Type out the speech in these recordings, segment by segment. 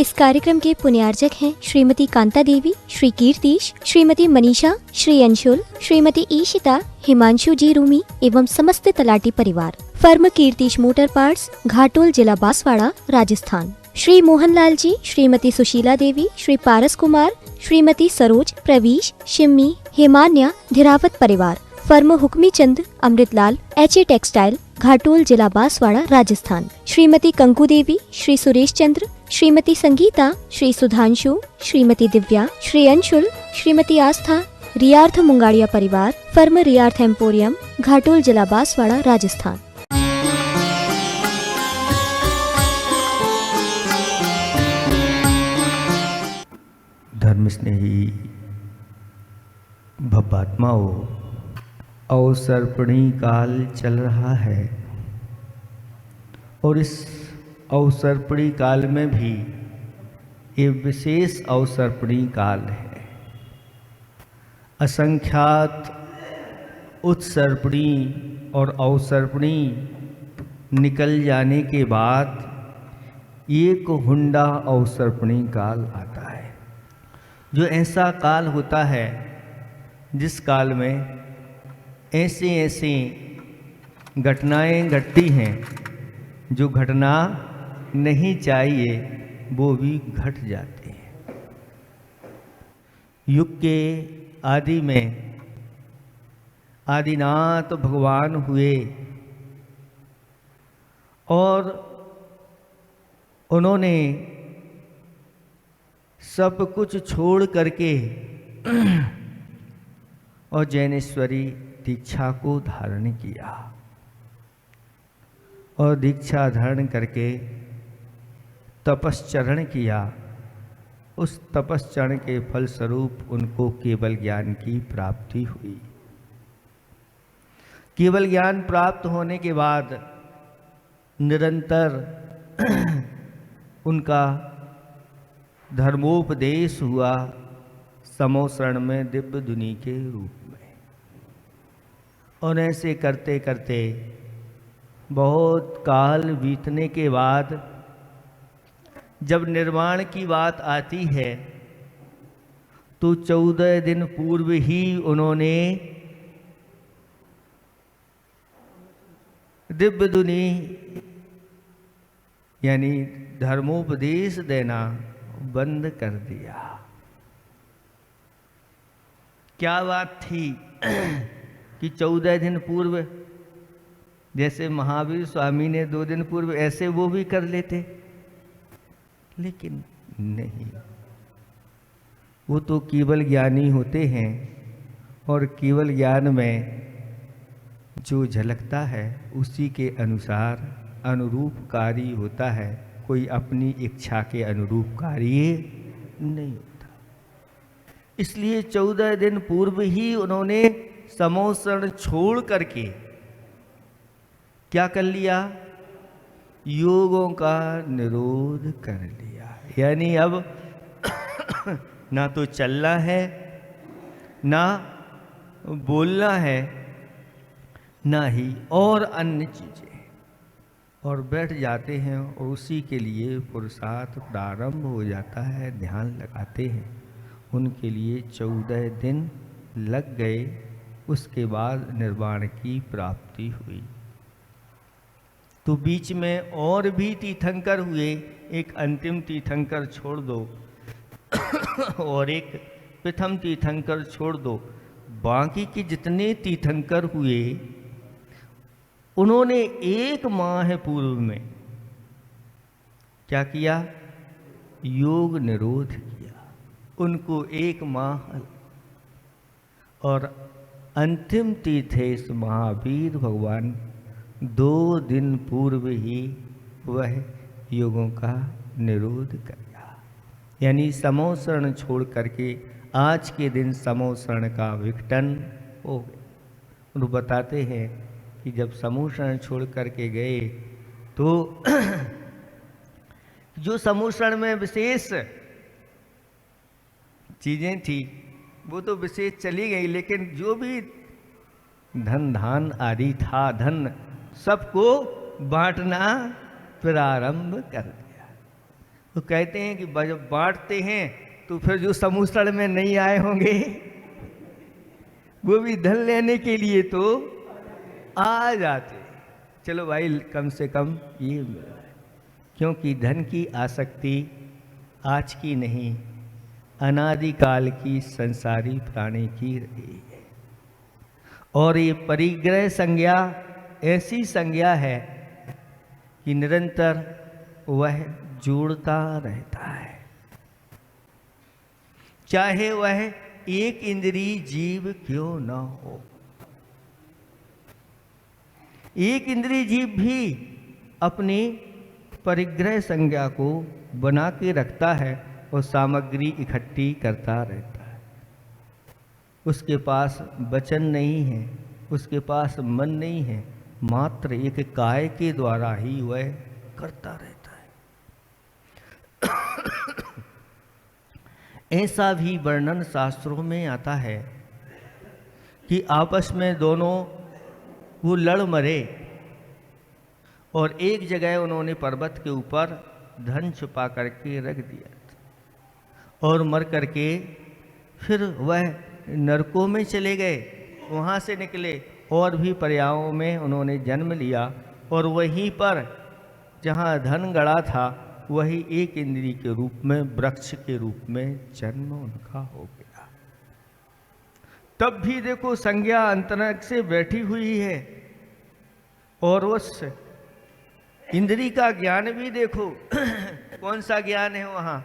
इस कार्यक्रम के पुण्यार्जक हैं श्रीमती कांता देवी, श्री कीर्तिश, श्रीमती मनीषा, श्री अंशुल, श्रीमती ईशिता, हिमांशु जी रूमी एवं समस्त तलाटी परिवार। Firm Kirtish motor parts, Ghatol, जिला बांसवाड़ा, राजस्थान। श्री मोहनलाल जी, श्रीमती सुशीला देवी, श्री पारस कुमार, श्रीमती सरोज, प्रवीश, शिम्मी, हेमान्या, धिरावत परिवार। फर्म हुक्मी चंद, अमृतलाल, एच.ए. टेक्सटाइल, घाटोल, जिला बांसवाड़ा, राजस्थान। श्रीमती कंकु देवी, श्री सुरेश चंद्र, श्रीमती संगीता, श्री सुधांशु, श्रीमती दिव्या, श्री अंशुल, श्रीमती आस्था, रियार्थ मुंगाड़िया परिवार। फर्म रियार्थ एम्पोरियम, घाटोल, जिला बांसवाड़ा, राजस्थान। धर्म स्नेही भव्यात्माओं, अवसर्पणी काल चल रहा है और इस अवसर्पणी काल में भी ये विशेष अवसर्पणी काल है। असंख्यात उत्सर्पणी और अवसर्पणी निकल जाने के बाद एक हुंडा अवसर्पणी काल आता है, जो ऐसा काल होता है जिस काल में ऐसी ऐसी घटनाएं घटती हैं जो घटना नहीं चाहिए वो भी घट जाती हैं। युग के आदि में आदिनाथ भगवान हुए और उन्होंने सब कुछ छोड़ करके और जैनेश्वरी दीक्षा को धारण किया और दीक्षा धारण करके तपश्चरण किया। उस तपश्चरण के फलस्वरूप उनको केवल ज्ञान की प्राप्ति हुई। केवल ज्ञान प्राप्त होने के बाद निरंतर उनका धर्मोपदेश हुआ समोसरण में दिव्य दुनी के रूप में। और ऐसे करते करते बहुत काल बीतने के बाद जब निर्वाण की बात आती है तो 14 दिन पूर्व ही उन्होंने दिव्य दुनी यानी धर्मोपदेश देना बंद कर दिया। क्या बात थी कि 14 दिन पूर्व, जैसे महावीर स्वामी ने 2 दिन पूर्व, ऐसे वो भी कर लेते, लेकिन नहीं। वो तो केवल ज्ञानी होते हैं और केवल ज्ञान में जो झलकता है उसी के अनुसार अनुरूप कार्य होता है। कोई अपनी इच्छा के अनुरूप कार्य नहीं होता। इसलिए 14 दिन पूर्व ही उन्होंने समोसरण छोड़ करके क्या कर लिया? योगों का निरोध कर लिया। यानी अब ना तो चलना है, ना बोलना है, ना ही और अन्य चीजें, और बैठ जाते हैं और उसी के लिए पुरुषार्थ प्रारंभ हो जाता है। ध्यान लगाते हैं। उनके लिए 14 दिन लग गए। उसके बाद निर्वाण की प्राप्ति हुई। तो बीच में और भी तीर्थंकर हुए। एक अंतिम तीर्थंकर छोड़ दो और एक प्रथम तीर्थंकर छोड़ दो, बाकी के जितने तीर्थंकर हुए उन्होंने 1 माह पूर्व में क्या किया? योग निरोध किया। उनको 1 माह। और अंतिम तीर्थेश महावीर भगवान 2 दिन पूर्व ही वह योगों का निरोध कर दिया। यानी समोसरण छोड़ करके आज के दिन समोसरण का विघटन हो गया। वो बताते हैं कि जब समूषण छोड़ करके गए तो जो समूषण में विशेष चीजें थी वो तो विशेष चली गई, लेकिन जो भी धन धान आदि था, धन सबको बांटना प्रारंभ कर दिया। तो कहते हैं कि जब बांटते हैं तो फिर जो समूसड़ में नहीं आए होंगे वो भी धन लेने के लिए तो आ जाते। चलो भाई कम से कम ये मिला है, क्योंकि धन की आसक्ति आज की नहीं, अनादिकाल की संसारी प्राणी की रही है। और ये परिग्रह संज्ञा ऐसी संज्ञा है कि निरंतर वह जोड़ता रहता है, चाहे वह एक इंद्रिय जीव क्यों न हो। एक इंद्रिय जीव भी अपनी परिग्रह संज्ञा को बना के रखता है और सामग्री इकट्ठी करता रहता है। उसके पास वचन नहीं है, उसके पास मन नहीं है, मात्र एक काय के द्वारा ही वह करता रहता है। ऐसा भी वर्णन शास्त्रों में आता है कि आपस में दोनों वो लड़ मरे और एक जगह उन्होंने पर्वत के ऊपर धन छुपा करके रख दिया और मर करके फिर वह नरकों में चले गए, वहाँ से निकले और भी पर्यायों में उन्होंने जन्म लिया और वहीं पर जहाँ धन गड़ा था वही एक इंद्रिय के रूप में, वृक्ष के रूप में जन्म उनका हो गया। तब भी देखो संज्ञा अंतरंग से बैठी हुई है और उस इंद्रिय का ज्ञान भी देखो कौन सा ज्ञान है वहाँ,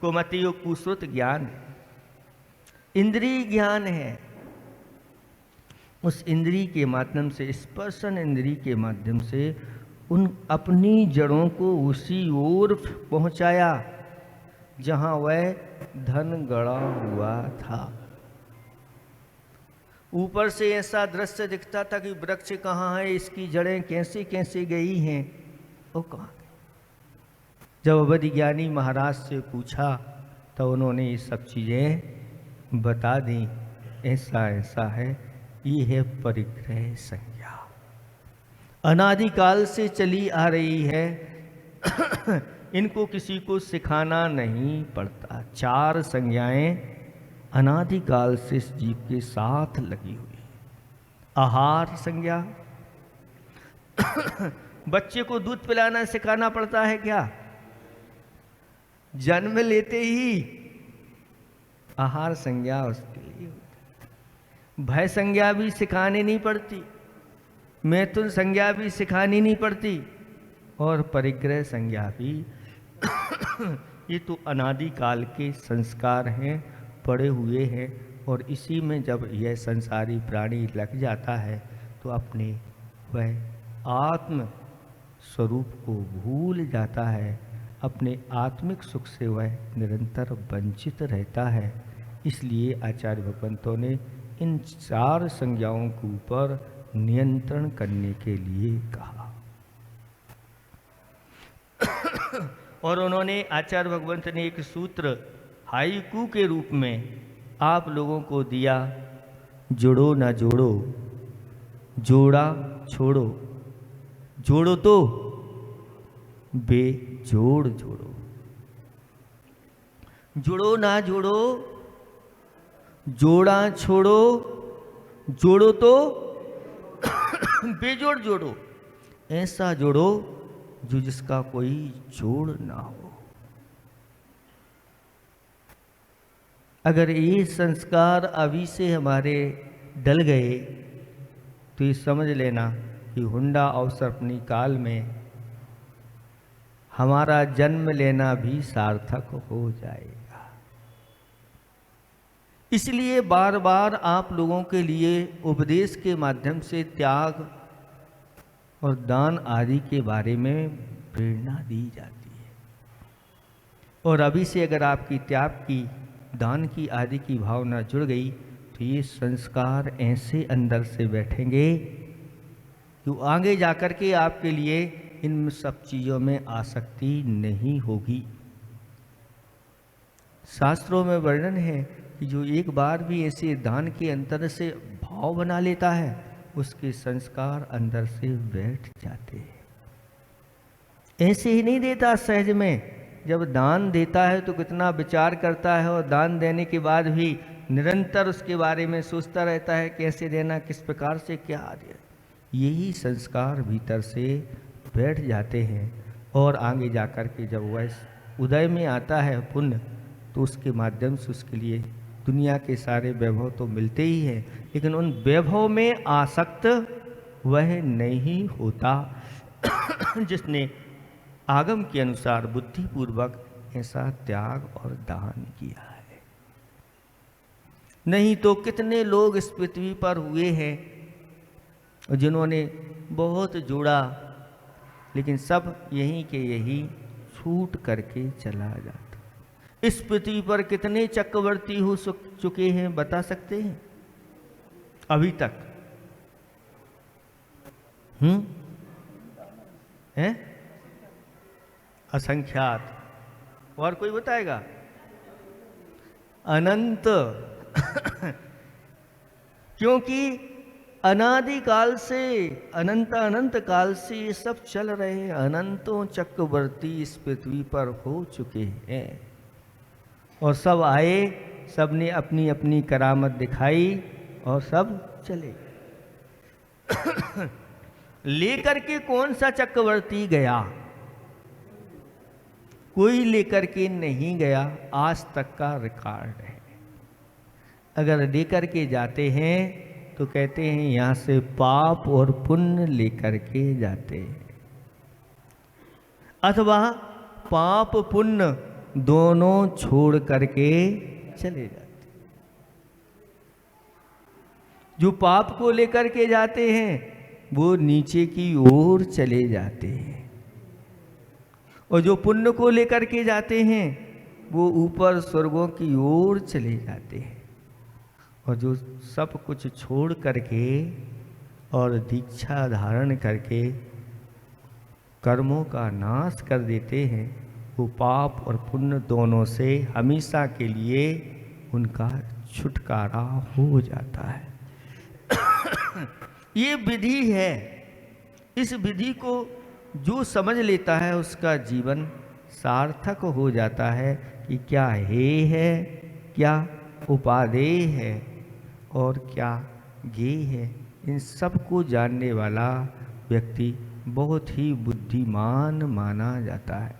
कुमति और कुश्रुत ज्ञान, इंद्रिय ज्ञान है। उस इंद्रिय के माध्यम से, स्पर्शन इंद्रिय के माध्यम से उन अपनी जड़ों को उसी ओर पहुंचाया जहां वह धन गड़ा हुआ था। ऊपर से ऐसा दृश्य दिखता था कि वृक्ष कहाँ है, इसकी जड़ें कैसे कैसे गई हैं, वो कहाँ गई। जब अवधि ज्ञानी महाराज से पूछा तो उन्होंने ये सब चीज़ें बता दी, ऐसा ऐसा है, ये है परिग्रह संज्ञा, अनादिकाल से चली आ रही है। इनको किसी को सिखाना नहीं पड़ता। चार संज्ञाएं अनादिकाल से इस जीव के साथ लगी हुई है। आहार संज्ञा, बच्चे को दूध पिलाना सिखाना पड़ता है क्या? जन्म लेते ही आहार संज्ञा उसके लिए होती है। भय संज्ञा भी सिखानी नहीं पड़ती, मैथुन संज्ञा भी सिखानी नहीं पड़ती, और परिग्रह संज्ञा भी ये तो अनादिकाल के संस्कार हैं, पड़े हुए हैं, और इसी में जब यह संसारी प्राणी लग जाता है तो अपने वह आत्म स्वरूप को भूल जाता है, अपने आत्मिक सुख से वह निरंतर वंचित रहता है। इसलिए आचार्य भगवंतों ने इन चार संज्ञाओं के ऊपर नियंत्रण करने के लिए कहा। और उन्होंने, आचार्य भगवंत ने एक सूत्र हाइकू के रूप में आप लोगों को दिया, जोड़ो ना जोड़ो, जोड़ा छोड़ो, जोड़ो तो बेजोड़ जोड़ो, जोड़ो ना जोड़ो, जोड़ा छोड़ो, जोड़ो तो बेजोड़ जोड़ो, ऐसा जोड़ो जो जिसका कोई जोड़ ना हो। अगर ये संस्कार अभी से हमारे डल गए तो ये समझ लेना कि हुंडा अवसर्पणी काल में हमारा जन्म लेना भी सार्थक हो जाएगा। इसलिए बार बार आप लोगों के लिए उपदेश के माध्यम से त्याग और दान आदि के बारे में प्रेरणा दी जाती है। और अभी से अगर आपकी त्याग की, दान की आदि की भावना जुड़ गई तो ये संस्कार ऐसे अंदर से बैठेंगे तो आगे जाकर के आपके लिए इन सब चीज़ों में आसक्ति नहीं होगी। शास्त्रों में वर्णन है कि जो एक बार भी ऐसे दान के अंतर से भाव बना लेता है उसके संस्कार अंदर से बैठ जाते हैं। ऐसे ही नहीं देता सहज में, जब दान देता है तो कितना विचार करता है, और दान देने के बाद भी निरंतर उसके बारे में सोचता रहता है कैसे देना, किस प्रकार से क्या दे। यही संस्कार भीतर से बैठ जाते हैं, और आगे जाकर के जब वह उदय में आता है पुण्य, तो उसके माध्यम से उसके लिए दुनिया के सारे वैभव तो मिलते ही हैं, लेकिन उन वैभव में आसक्त वह नहीं होता जिसने आगम के अनुसार बुद्धिपूर्वक ऐसा त्याग और दान किया है। नहीं तो कितने लोग इस पृथ्वी पर हुए हैं जिन्होंने बहुत जोड़ा, लेकिन सब यहीं के यही छूट करके चला जाता। इस पृथ्वी पर कितने चक्रवर्ती हो चुके हैं, बता सकते हैं अभी तक? हैं? असंख्यात। और कोई बताएगा? अनंत क्योंकि अनादिकाल से, अनंत काल से ये सब चल रहे हैं। अनंतों चक्रवर्ती इस पृथ्वी पर हो चुके हैं, और सब आए, सब ने अपनी अपनी करामत दिखाई और सब चले। लेकर के कौन सा चक्रवर्ती गया? कोई लेकर के नहीं गया, आज तक का रिकॉर्ड है। अगर लेकर के जाते हैं तो कहते हैं यहाँ से पाप और पुण्य लेकर के जाते हैं, अथवा पाप पुण्य दोनों छोड़ करके चले जाते। जो पाप को लेकर के जाते हैं वो नीचे की ओर चले जाते हैं, और जो पुण्य को लेकर के जाते हैं वो ऊपर स्वर्गों की ओर चले जाते हैं। और जो सब कुछ छोड़ करके और दीक्षा धारण करके कर्मों का नाश कर देते हैं, वो पाप और पुण्य दोनों से हमेशा के लिए उनका छुटकारा हो जाता है। ये विधि है। इस विधि को जो समझ लेता है उसका जीवन सार्थक हो जाता है कि क्या हेय है, क्या उपादेय है और क्या ज्ञेय है। इन सब को जानने वाला व्यक्ति बहुत ही बुद्धिमान माना जाता है।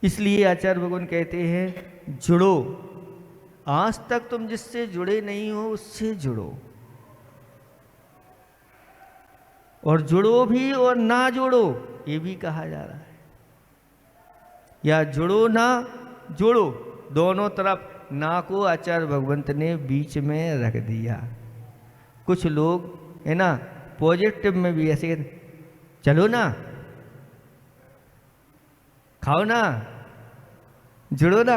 इसलिए आचार्य भगवान कहते हैं जुड़ो। आज तक तुम जिससे जुड़े नहीं हो उससे जुड़ो, और जुड़ो भी और ना जोड़ो ये भी कहा जा रहा है। या जुड़ो ना जोड़ो, दोनों तरफ ना को आचार्य भगवंत ने बीच में रख दिया। कुछ लोग है ना पॉजिटिव में भी ऐसे चलो ना, खाओ ना, जुड़ो ना।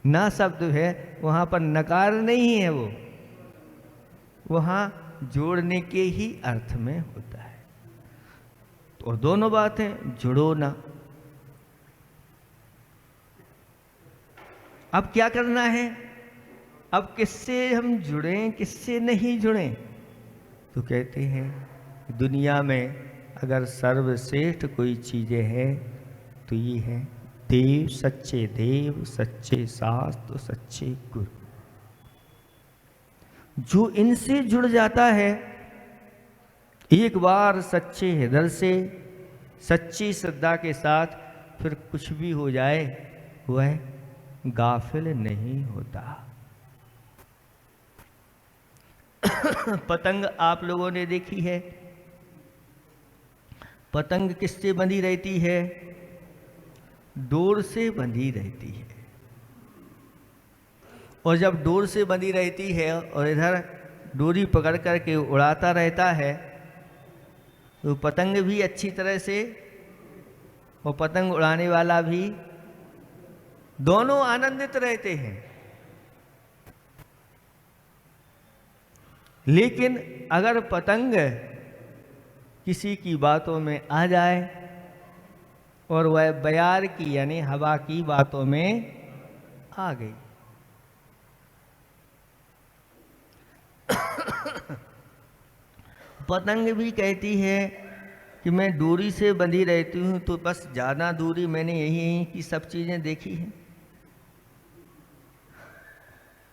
ना शब्द है वहां पर नकार नहीं है, वो वहां जोड़ने के ही अर्थ में होता है। तो दोनों बातें, जुड़ो ना। अब क्या करना है? अब किससे हम जुड़ें, किससे नहीं जुड़ें? तो कहते हैं दुनिया में अगर सर्वश्रेष्ठ कोई चीजें हैं तो ये है देव, सच्चे देव, सच्चे शास्त्र, सच्चे गुरु। जो इनसे जुड़ जाता है एक बार सच्चे हृदय से, सच्ची श्रद्धा के साथ, फिर कुछ भी हो जाए वह गाफिल नहीं होता। पतंग आप लोगों ने देखी है। पतंग किससे बंधी रहती है? डोर से बंधी रहती है। और जब डोर से बंधी रहती है और इधर डोरी पकड़ करके उड़ाता रहता है तो पतंग भी अच्छी तरह से और पतंग उड़ाने वाला भी दोनों आनंदित रहते हैं। लेकिन अगर पतंग किसी की बातों में आ जाए और वह बयार की यानी हवा की बातों में आ गई, पतंग भी कहती है कि मैं डोरी से बंधी रहती हूँ, तो बस ज़्यादा दूरी मैंने यही की सब चीज़ें देखी हैं।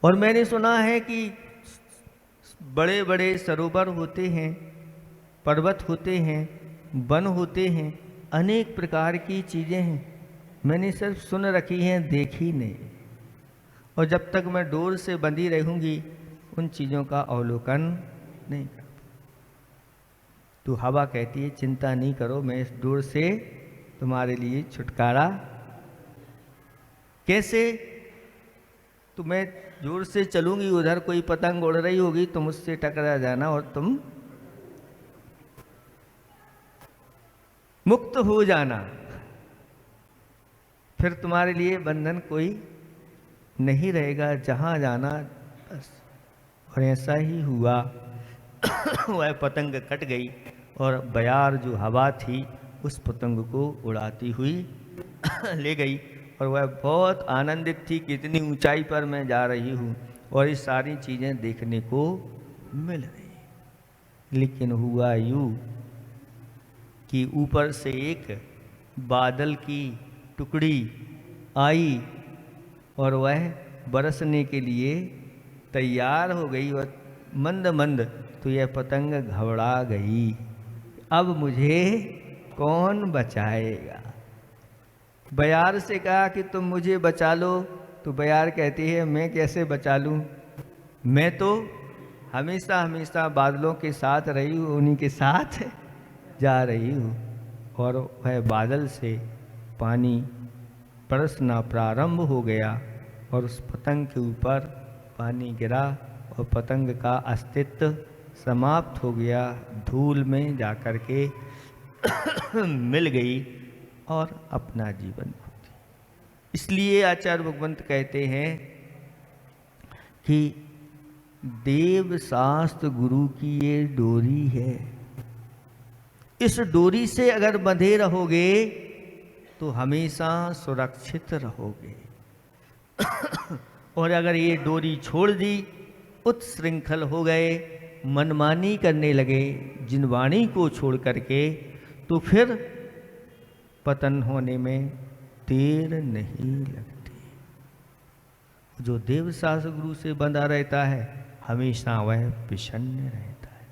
और मैंने सुना है कि बड़े बड़े सरोवर होते हैं, पर्वत होते हैं, वन होते हैं, अनेक प्रकार की चीज़ें हैं, मैंने सिर्फ सुन रखी हैं, देखी नहीं। और जब तक मैं डोर से बंधी रहूँगी उन चीज़ों का अवलोकन नहीं कर। तो हवा कहती है चिंता नहीं करो, मैं इस डोर से तुम्हारे लिए छुटकारा। कैसे? तो मैं जोर से चलूंगी, उधर कोई पतंग उड़ रही होगी, तुम उससे टकरा जाना और तुम मुक्त हो जाना, फिर तुम्हारे लिए बंधन कोई नहीं रहेगा, जहां जाना बस। और ऐसा ही हुआ। वह पतंग कट गई और बयार जो हवा थी उस पतंग को उड़ाती हुई ले गई। और वह बहुत आनंदित थी कि इतनी ऊंचाई पर मैं जा रही हूँ और ये सारी चीज़ें देखने को मिल रही। लेकिन हुआ यूँ कि ऊपर से एक बादल की टुकड़ी आई और वह बरसने के लिए तैयार हो गई और मंद मंद, तो यह पतंग घबरा गई, अब मुझे कौन बचाएगा। बयार से कहा कि तुम मुझे बचा लो, तो बयार कहती है मैं कैसे बचा लूँ, मैं तो हमेशा हमेशा बादलों के साथ रही हूँ, उन्हीं के साथ जा रही हूँ। और वह बादल से पानी बरसना प्रारंभ हो गया और उस पतंग के ऊपर पानी गिरा और पतंग का अस्तित्व समाप्त हो गया, धूल में जाकर के मिल गई और अपना जीवन खो दिया। इसलिए आचार्य भगवंत कहते हैं कि देव शास्त्र गुरु की ये डोरी है, इस डोरी से अगर बंधे रहोगे तो हमेशा सुरक्षित रहोगे। और अगर ये डोरी छोड़ दी, उत्श्रृंखल हो गए, मनमानी करने लगे जिनवाणी को छोड़ करके, तो फिर पतन होने में देर नहीं लगती। जो देव शास्त्र गुरु से बंधा रहता है हमेशा वह प्रसन्न रहता है।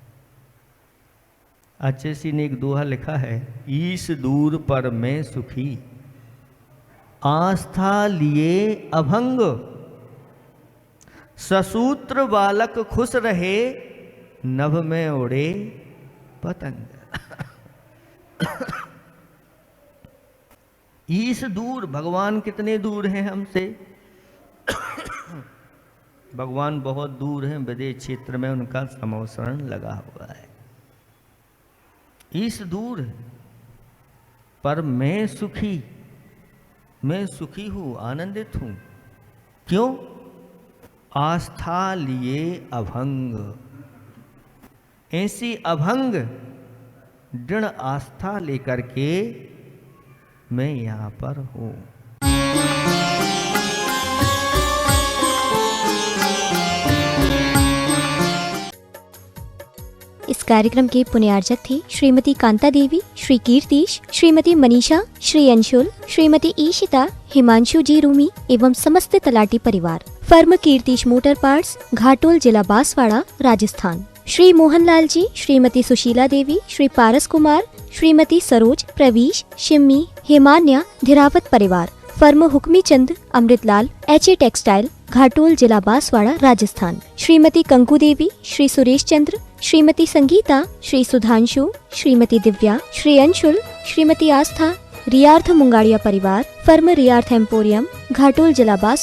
अच्छे ने एक दोहा लिखा है, ईश दूर पर मैं सुखी, आस्था लिए अभंग, ससूत्र बालक खुश रहे, नभ में उड़े पतंग। ईश दूर, भगवान कितने दूर हैं हमसे। भगवान बहुत दूर हैं, विदेश क्षेत्र में उनका समवसरण लगा हुआ है। ईश दूर है, पर मैं सुखी, मैं सुखी हूँ, आनंदित हूँ। क्यों? आस्था लिए अभंग, ऐसी अभंग दृढ़ आस्था लेकर के मैं यहाँ पर हूँ। इस कार्यक्रम के पुण्यार्चक थे श्रीमती कांता देवी, श्री कीर्तिश, श्रीमती मनीषा, श्री अंशुल, श्रीमती ईशिता, हिमांशु जी रूमी एवं समस्त तलाटी परिवार। Firm Kirtish motor parts, Ghatol, जिला बांसवाड़ा, राजस्थान। श्री मोहनलाल जी, श्रीमती सुशीला देवी, श्री पारस कुमार, श्रीमती सरोज, प्रवीश, शिम्मी, हेमान्या, धिरावत परिवार। फर्म हुक्मी चंद, अमृतलाल, एच.ए. टेक्सटाइल, घाटोल, जिला बांसवाड़ा, राजस्थान। श्रीमती कंकु देवी, श्री सुरेश चंद्र, श्रीमती संगीता, श्री सुधांशु, श्रीमती दिव्या, श्री अंशुल, श्रीमती आस्था, रियार्थ मुंगाड़िया परिवार। फर्म रियार्थ एम्पोरियम, घाटोल, जिला बांसवाड़ा।